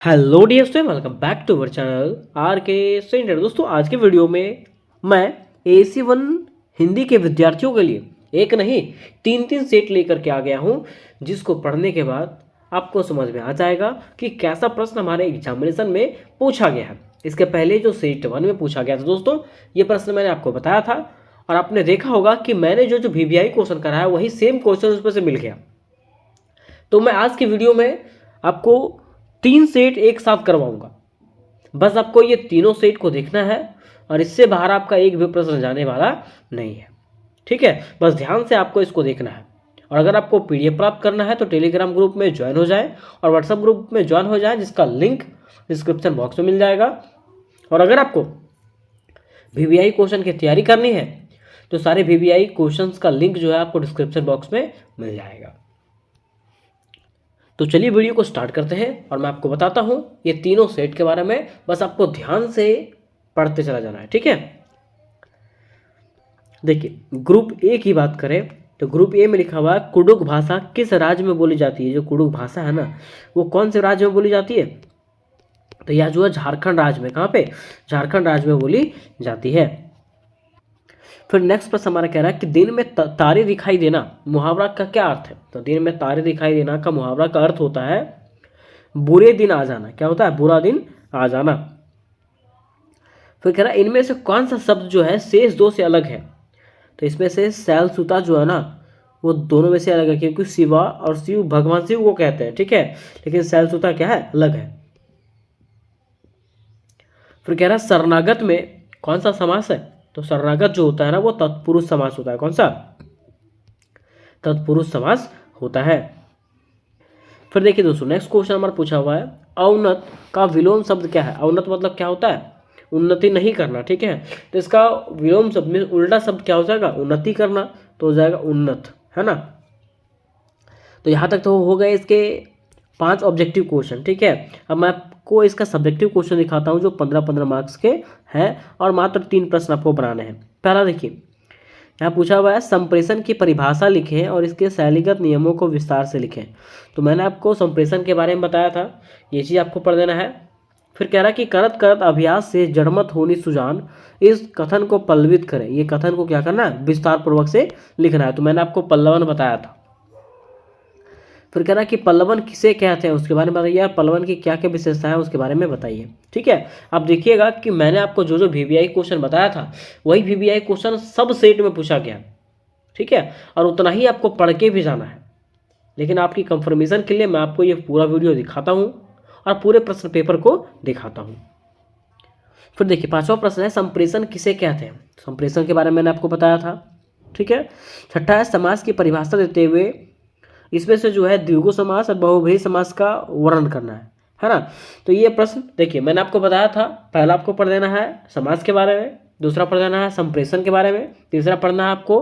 Hello dear student, welcome back to our channel R K student. दोस्तों, आज के video में मैं AC1 हिंदी के विद्यार्थियों के लिए एक नहीं तीन तीन सेट लेकर के आ गया हूं, जिसको पढ़ने के बाद आपको समझ में आ जाएगा कि कैसा प्रश्न हमारे एग्जामिनेशन में पूछा गया है। इसके पहले जो सेट 1 में पूछा गया था दोस्तों, ये प्रश्न मैंने आपको बताया था और आपने देखा होगा कि मैंने जो VVI क्वेश्चन कराया वही सेम क्वेश्चन उसमें से मिल गया। तो मैं आज की वीडियो में आपको 3 सेट एक साथ करवाऊंगा। बस आपको ये तीनों सेट को देखना है और इससे बाहर आपका एक भी प्रश्न जाने वाला नहीं है। ठीक है, बस ध्यान से आपको इसको देखना है। और अगर आपको PDF प्राप्त करना है तो टेलीग्राम ग्रुप में ज्वाइन हो जाए और व्हाट्सएप ग्रुप में ज्वाइन हो जाए, जिसका लिंक डिस्क्रिप्शन बॉक्स में मिल जाएगा। और अगर आपको VVI क्वेश्चन की तैयारी करनी है तो सारे VVI क्वेश्चंस का लिंक जो है आपको डिस्क्रिप्शन बॉक्स में मिल जाएगा। तो चलिए वीडियो को स्टार्ट करते हैं और मैं आपको बताता हूं ये तीनों सेट के बारे में। बस आपको ध्यान से पढ़ते चला जाना है। ठीक है, देखिए ग्रुप ए की बात करें तो ग्रुप ए में लिखा हुआ है कुडुख भाषा किस राज्य में बोली जाती है। जो कुडुख भाषा है ना, वो कौन से राज्य में बोली जाती है? तो यह जो है झारखंड राज्य में। कहाँ पे? झारखंड राज्य में बोली जाती है। फिर नेक्स्ट प्रश्न हमारा कह रहा है कि दिन में तारे दिखाई देना मुहावरा का क्या अर्थ है? तो दिन में तारे दिखाई देना का मुहावरा का अर्थ होता है बुरे दिन आ जाना। क्या होता है? बुरा दिन आ जाना। फिर कह रहा है इनमें से कौन सा शब्द जो है शेष दो से अलग है? तो इसमें से सैलसुता जो है ना, वो दोनों में से अलग है, क्योंकि शिवा और शिव भगवान शिव को कहते हैं। ठीक है, लेकिन सैलसुता क्या है? अलग है। फिर कह रहा है शरणागत में कौन सा समास है? तो शरणागत जो होता है ना, वो तत्पुरुष समास होता है। कौन सा? तत्पुरुष समास होता है। फिर देखिए दोस्तों, नेक्स्ट क्वेश्चन हमारा पूछा हुआ है अवनत का विलोम शब्द क्या है? अवनत मतलब क्या होता है? उन्नति नहीं करना। ठीक है, तो इसका विलोम शब्द में उल्टा शब्द क्या हो जाएगा? उन्नति करना, तो हो जाएगा उन्नत, है ना। तो यहाँ तक तो हो गए इसके 5 ऑब्जेक्टिव क्वेश्चन। ठीक है, अब मैं आपको इसका सब्जेक्टिव क्वेश्चन दिखाता हूँ जो 15-15 मार्क्स के हैं और मात्र 3 प्रश्न आपको बनाने हैं। पहला देखिए, यहाँ पूछा हुआ है संप्रेषण की परिभाषा लिखें और इसके शैलीगत नियमों को विस्तार से लिखें। तो मैंने आपको संप्रेषण के बारे में बताया था, ये चीज़ आपको पढ़ देना है। फिर कह रहा है कि करत करत अभ्यास से जड़मत होनी सुजान, इस कथन को पल्लवित करें। ये कथन को क्या करना है? विस्तार पूर्वक से लिखना है। तो मैंने आपको पल्लवन बताया था। फिर कह रहा है कि पल्लवन किसे कहते हैं, उसके बारे में बताइए। पल्लवन की क्या क्या विशेषता है उसके बारे में बताइए। ठीक है, आप देखिएगा कि मैंने आपको जो जो VVI क्वेश्चन बताया था वही VVI क्वेश्चन सब सेट में पूछा गया। ठीक है, और उतना ही आपको पढ़ के भी जाना है। लेकिन आपकी कंफर्मेशन के लिए मैं आपको ये पूरा वीडियो दिखाता हूँ और पूरे प्रश्न पेपर को दिखाता हूँ। फिर देखिए 5वां प्रश्न है संप्रेषण किसे कहते हैं? संप्रेषण के बारे में मैंने आपको बताया था। ठीक है, छठा है समास की परिभाषा देते हुए इसमें से जो है द्विगु समास और बहुव्रीहि समास का वर्णन करना है ना। तो ये प्रश्न देखिए मैंने आपको बताया था, पहला आपको पढ़ देना है समास के बारे में, दूसरा पढ़ देना है संप्रेषण के बारे में, तीसरा पढ़ना है आपको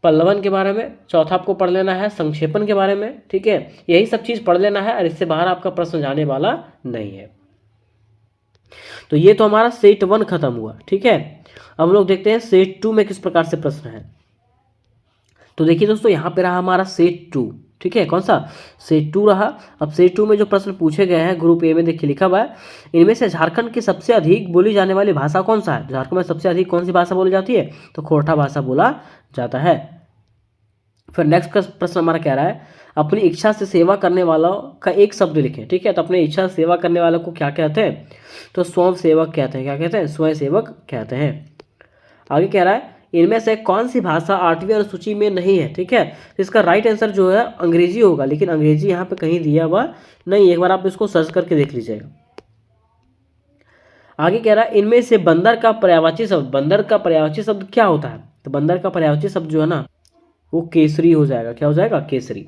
पल्लवन के बारे में, चौथा आपको पढ़ लेना है संक्षेपण के बारे में। ठीक है, यही सब चीज़ पढ़ लेना है और इससे बाहर आपका प्रश्न जाने वाला नहीं है। तो ये तो हमारा सेट 1 खत्म हुआ। ठीक है, अब हम लोग देखते हैं सेट 2 में किस प्रकार से प्रश्न है। तो देखिए दोस्तों, यहाँ पे रहा हमारा सेट 2। ठीक है, कौन सा? सेट 2 रहा। अब सेट 2 में जो प्रश्न पूछे गए हैं ग्रुप ए में देखिए लिखा हुआ है इनमें से झारखंड की सबसे अधिक बोली जाने वाली भाषा कौन सा है? झारखंड में सबसे अधिक कौन सी भाषा बोली जाती है? तो खोरठा भाषा बोला जाता है। फिर नेक्स्ट का प्रश्न हमारा कह रहा है अपनी इच्छा से सेवा करने वालों का एक शब्द लिखें। ठीक है, तो अपनी इच्छा से सेवा करने वालों को क्या कहते हैं? तो स्वयं सेवक कहते हैं। क्या कहते हैं? स्वयं सेवक कहते हैं। आगे कह रहा है इनमें से कौन सी भाषा 8वीं अनुसूची में नहीं है? ठीक है, तो इसका राइट आंसर जो है अंग्रेजी होगा, लेकिन अंग्रेजी यहाँ पे कहीं दिया हुआ नहीं। एक बार आप इसको सर्च करके देख लीजिएगा। आगे कह रहा है इनमें से बंदर का पर्यायवाची शब्द, बंदर का पर्यायवाची शब्द क्या होता है? तो बंदर का पर्यायवाची शब्द जो है ना, वो केसरी हो जाएगा। क्या हो जाएगा? केसरी।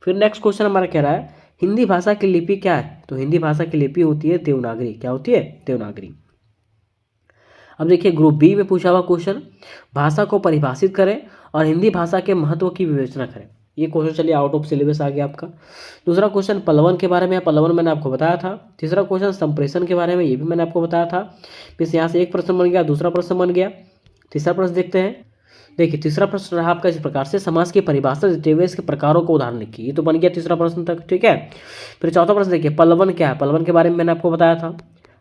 फिर नेक्स्ट क्वेश्चन हमारा कह रहा है हिंदी भाषा की लिपि क्या है? तो हिंदी भाषा की लिपि होती है देवनागरी। क्या होती है? देवनागरी। अब देखिए ग्रुप बी में पूछा हुआ क्वेश्चन भाषा को परिभाषित करें और हिंदी भाषा के महत्व की विवेचना करें। ये क्वेश्चन चलिए आउट ऑफ सिलेबस आ गया आपका। दूसरा क्वेश्चन पल्लवन के बारे में, पल्लवन मैंने आपको बताया था। तीसरा क्वेश्चन संप्रेषण के बारे में, ये भी मैंने आपको बताया था। फिर यहाँ से एक प्रश्न बन गया, दूसरा प्रश्न बन गया, तीसरा प्रश्न देखते हैं। देखिए तीसरा प्रश्न रहा आपका इस प्रकार से, समास की परिभाषा देते हुए इसके प्रकारों को उदाहरण लिखिए। ये तो बन गया तीसरा प्रश्न तक, ठीक है। फिर चौथा प्रश्न देखिए, पल्लवन क्या है। पल्लवन के बारे में मैंने आपको बताया था,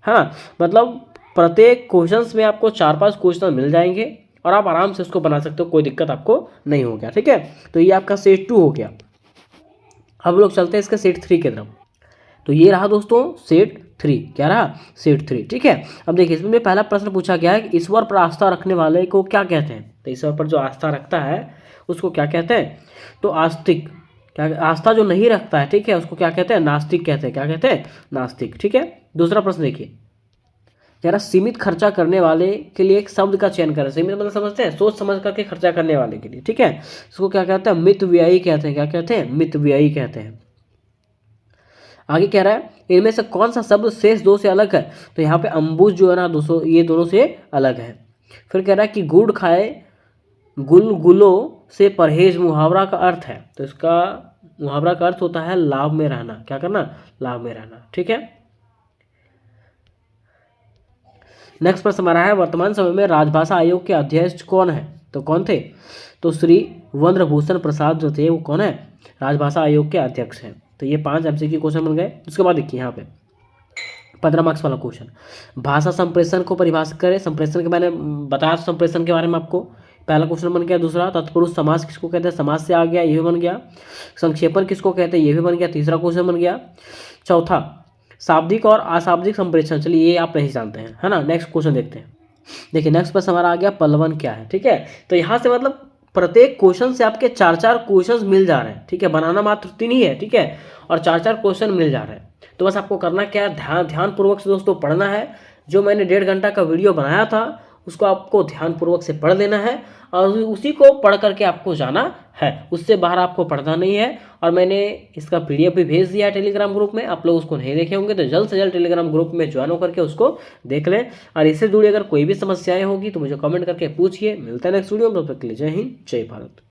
हाँ, मतलब प्रत्येक क्वेश्चंस में आपको 4-5 क्वेश्चन मिल जाएंगे और आप आराम से उसको बना सकते हो, कोई दिक्कत आपको नहीं हो गया, ठीक है। तो ये आपका सेट 2 हो गया। अब लोग चलते हैं इसके सेट 3 की तरफ। तो ये रहा दोस्तों सेट 3, क्या रहा, सेट 3, ठीक है। अब देखिए इसमें पहला प्रश्न पूछा गया है कि ईश्वर पर आस्था रखने वाले को क्या कहते हैं। तो ईश्वर पर जो आस्था रखता है उसको क्या कहते हैं, तो आस्तिक। क्या, आस्था जो नहीं रखता है, ठीक है, उसको क्या कहते हैं, नास्तिक कहते हैं। क्या कहते हैं, नास्तिक, ठीक है। दूसरा प्रश्न देखिए, कह रहा सीमित खर्चा करने वाले के लिए एक शब्द का चयन करें। सीमित मतलब समझते हैं, सोच समझ करके खर्चा करने वाले के लिए, ठीक है। इसको क्या कहते हैं, मितव्ययी कहते हैं। क्या कहते हैं, मितव्ययी कहते हैं। आगे कह रहा है इनमें से कौन सा शब्द शेष दो से अलग है। तो यहाँ पे अम्बुज जो है ना दोस्तों, ये दोनों से अलग है। फिर कह रहा है कि गुड़ खाए गुलगुलों से परहेज मुहावरा का अर्थ है। तो इसका मुहावरा का अर्थ होता है लाभ में रहना। क्या करना, लाभ में रहना, ठीक है। नेक्स्ट प्रश्न हमारा है, वर्तमान समय में राजभाषा आयोग के अध्यक्ष कौन है। तो कौन थे, तो श्री वंद्रभूषण प्रसाद जो थे वो कौन है, राजभाषा आयोग के अध्यक्ष हैं। तो ये 5 MCQ क्वेश्चन बन गए। उसके बाद देखिए यहाँ पे 15 मार्क्स वाला क्वेश्चन, भाषा संप्रेषण को परिभाषित करें। संप्रेषण के मैंने बताया संप्रेषण के बारे में आपको, पहला क्वेश्चन बन गया। दूसरा, तत्पुरुष समास किसको कहते हैं, समास से आ गया, ये भी बन गया। संक्षेपण किसको कहते हैं, ये भी बन गया, तीसरा क्वेश्चन बन गया। चौथा, शाब्दिक और अशाब्दिक संप्रेषण, चलिए ये आप नहीं जानते हैं, है ना। नेक्स्ट क्वेश्चन देखते हैं। देखिए नेक्स्ट प्रश्न हमारा आ गया, पल्लवन क्या है, ठीक है। तो यहाँ से मतलब प्रत्येक क्वेश्चन से आपके 4-4 क्वेश्चन मिल जा रहे हैं, ठीक है। बनाना मात्र 3 ही है, ठीक है, और 4-4 क्वेश्चन मिल जा रहे हैं। तो बस आपको करना क्या है, ध्यानपूर्वक से दोस्तों पढ़ना है। जो मैंने 1.5 घंटा का वीडियो बनाया था उसको आपको ध्यानपूर्वक से पढ़ लेना है और उसी को पढ़ करके आपको जाना है, उससे बाहर आपको पढ़ना नहीं है। और मैंने इसका PDF भी भेज दिया है टेलीग्राम ग्रुप में, आप लोग उसको नहीं देखे होंगे तो जल्द से जल्द टेलीग्राम ग्रुप में ज्वाइन होकर के उसको देख लें। और इससे जुड़ी अगर कोई भी समस्याएं होगी तो मुझे कमेंट करके पूछिए। मिलता है नेक्स्ट वीडियो में, तब तक के लिए जय हिंद, जय भारत।